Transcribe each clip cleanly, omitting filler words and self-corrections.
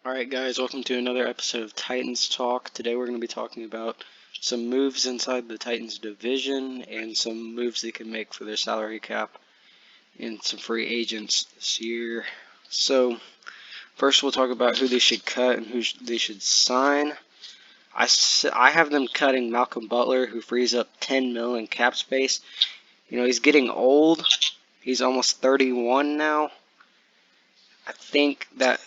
Alright guys, welcome to another episode of Titans Talk. Today we're going to be talking about some moves inside the Titans division and some moves they can make for their salary cap and some free agents this year. So, first we'll talk about who they should cut and who they should sign. I have them cutting Malcolm Butler, who frees up $10 million in cap space. You know, he's getting old. He's almost 31 now. I think that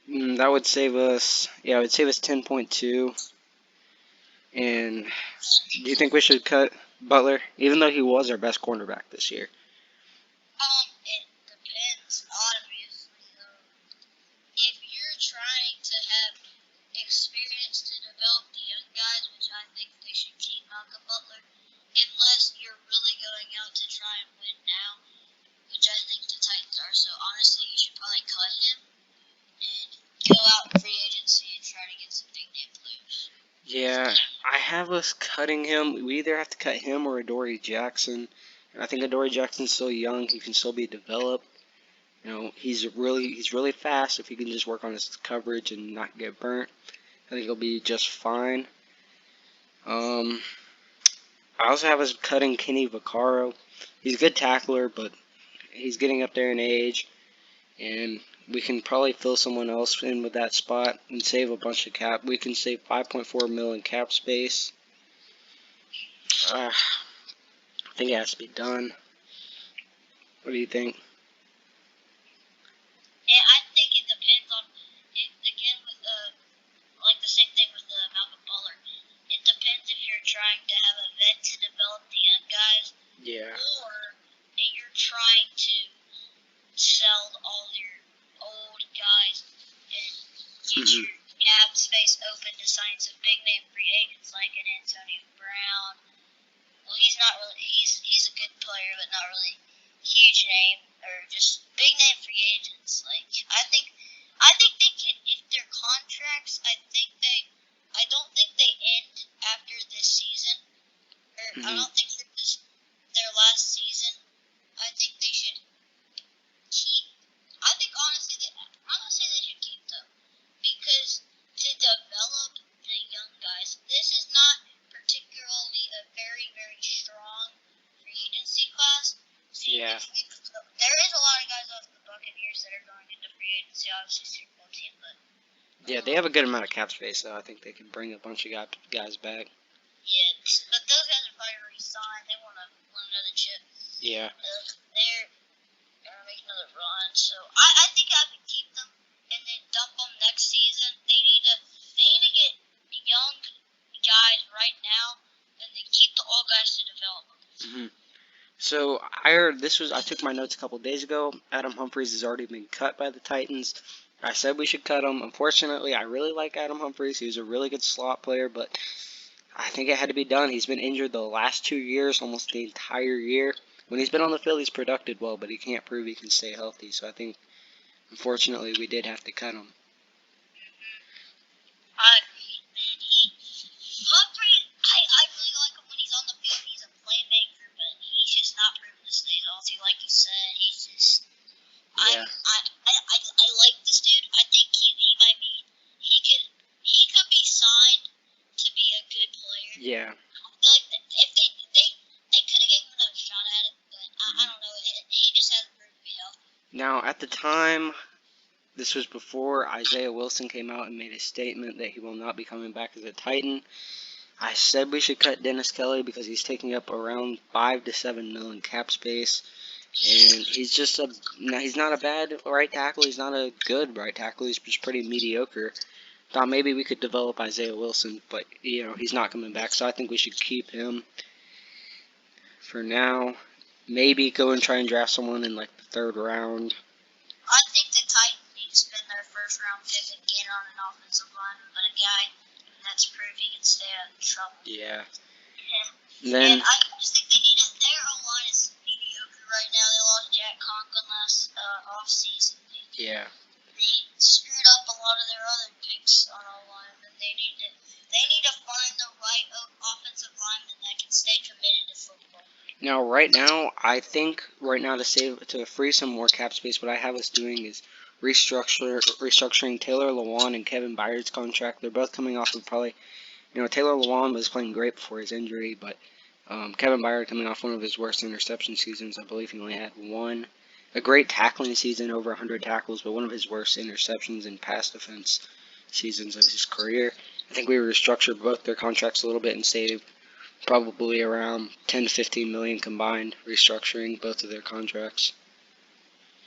would save us, it would save us 10.2. And do you think we should cut Butler, even though he was our best cornerback this year? It depends, obviously. If you're trying to have experience to develop the young guys, which I think they should keep Malcolm Butler, unless you're really going out to try and win now, which I think the Titans are. So honestly, you should probably cut him and go out in free agency and try to get some big name players. Yeah, I have us cutting him. We either have to cut him or Adoree Jackson. And I think Adoree Jackson's still young. He can still be developed. You know, he's really fast. If he can just work on his coverage and not get burnt, I think he'll be just fine. I also have us cutting Kenny Vaccaro. He's a good tackler, but he's getting up there in age, and we can probably fill someone else in with that spot and save a bunch of cap. We can save 5.4 million in cap space. I think it has to be done. What do you think? And I think it depends on it again with like the same thing with Malcolm Butler. It depends if you're trying to have a vet to develop the young guys, Yeah. or if you're trying to sell all your old guys and get your cap space open to sign some big name free agents like an Antonio Brown. Well, he's not really. He's a good player, but not really huge name or just big name free agents. Like I think they can if their contracts. I don't think they end after this season. Or I don't think this is their last season. I think they should keep. I think honestly they should keep them because to develop the young guys. This is not particularly a very strong free agency class. So Yeah. there is a lot of guys off the Buccaneers that are going into free agency, obviously Super Bowl team, but Yeah, they have a good amount of cap space, though. I think they can bring a bunch of guys back. yeah, but those guys are probably already signed. They want to win another chip. Yeah. They're going to make another run. So I think I would keep them and then dump them next season. They need to get young guys right now and then keep the old guys to develop them. So I took my notes a couple days ago. Adam Humphries has already been cut by the Titans. I said we should cut him. Unfortunately, I really like Adam Humphries. He was a really good slot player, but I think it had to be done. He's been injured the last 2 years, almost the entire year. When he's been on the field, he's produced well, but he can't prove he can stay healthy. So I think, unfortunately, we did have to cut him. I agree, man. Humphries, I really like him when he's on the field. He's a playmaker, but he's just not proven to stay healthy. Like you said, he's just. Yeah. I like this dude. I think he might be. He could be signed to be a good player. Yeah. I feel like if they could have given him another shot at it, but I don't know. He just hasn't proven to be healthy. Now, at the time, this was before Isaiah Wilson came out and made a statement that he will not be coming back as a Titan. I said we should cut Dennis Kelly because he's taking up around 5 to 7 million cap space, and he's not a bad right tackle. He's not a good right tackle. He's just pretty mediocre. Thought maybe we could develop Isaiah Wilson, but he's not coming back, so I think we should keep him for now. Maybe go and try and draft someone in like the 3rd round. I think the Titans need to spend their first round pick again on an offensive lineman, but a guy that's proved he can stay out of trouble. Yeah. And I just think they need their O-line is mediocre right now. They lost Jack Conklin last offseason. Yeah. They screwed up a lot of their other picks on O-line, and they need to find the right offensive lineman that can stay committed to football. Now, right now, I think to free some more cap space, what I have us doing is restructuring Taylor Lewan and Kevin Byard's contract. They're both coming off of probably, Taylor Lewan was playing great before his injury, but Kevin Byard coming off one of his worst interception seasons. I believe he only had one. A great tackling season, over 100 tackles, but one of his worst interceptions in pass defense seasons of his career. I think we restructured both their contracts a little bit and saved probably around 10 to 15 million combined, restructuring both of their contracts.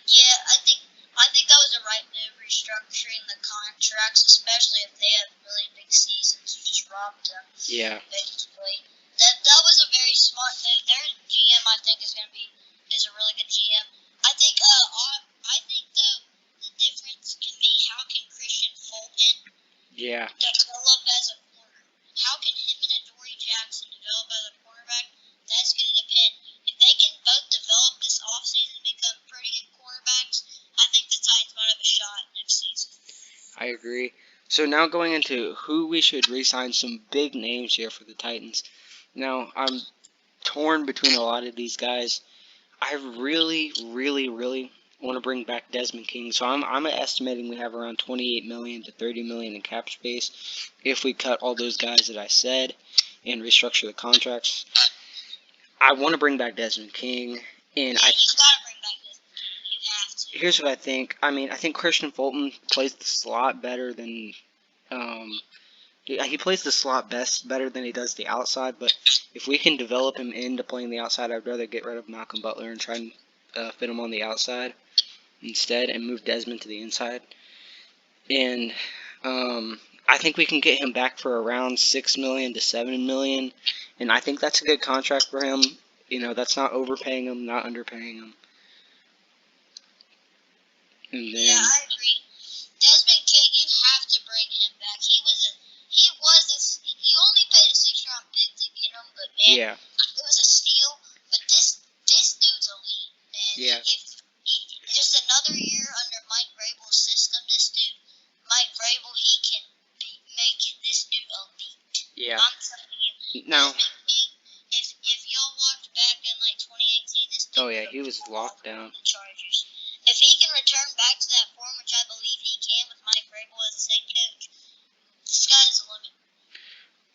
Yeah, I think that was the right move, restructuring the contracts, especially if they have really big seasons. You just robbed them. Yeah. Basically, that was a very smart move. Their GM, I think, is a really good GM. I think the difference can be how can Christian Fulton develop as a corner? How can him and Adoree Jackson develop as a quarterback? That's going to depend. If they can both develop this offseason and become pretty good quarterbacks, I think the Titans might have a shot next season. I agree. So now going into who we should re-sign, some big names here for the Titans. Now, I'm torn between a lot of these guys. I really, really, really want to bring back Desmond King. So I'm estimating we have around 28 million to 30 million in cap space if we cut all those guys that I said and restructure the contracts. I want to bring back Desmond King, and you gotta bring back Desmond King. You have to. Here's what I think. I think Christian Fulton plays the slot better than he plays the slot better than he does the outside, but if we can develop him into playing the outside, I'd rather get rid of Malcolm Butler and try and fit him on the outside instead and move Desmond to the inside. And I think we can get him back for around 6 million to 7 million, and I think that's a good contract for him. That's not overpaying him, not underpaying him. And then, yeah, I agree. Desmond King, you have to bring him back. You only paid a 6th-round pick to get him, but man, yeah, it was a steal. But this dude's elite, man. Yeah. Just another year under Mike Vrabel's system, Mike Vrabel, he can make this dude elite. yeah. I'm telling you. Now, Desmond King, if y'all watched back in like 2018, this dude oh yeah, he was locked down. the Chargers. If he can return back to that form, which I believe he can with Mike Vrabel as the head coach, the sky's the limit.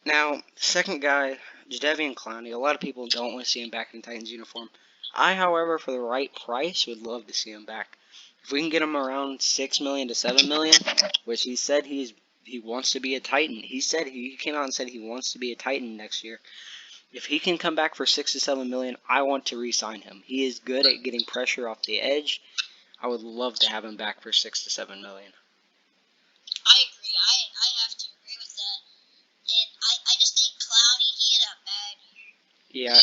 Now, second guy, Jadeveon Clowney. A lot of people don't want to see him back in Titans uniform. I, however, for the right price, would love to see him back. If we can get him around 6 million to 7 million, which he said he wants to be a Titan. He came out and said he wants to be a Titan next year. If he can come back for 6 to 7 million, I want to re-sign him. He is good at getting pressure off the edge. I would love to have him back for 6 to 7 million. I agree. I have to agree with that. And I just think Clowney, he had a bad year. Yeah.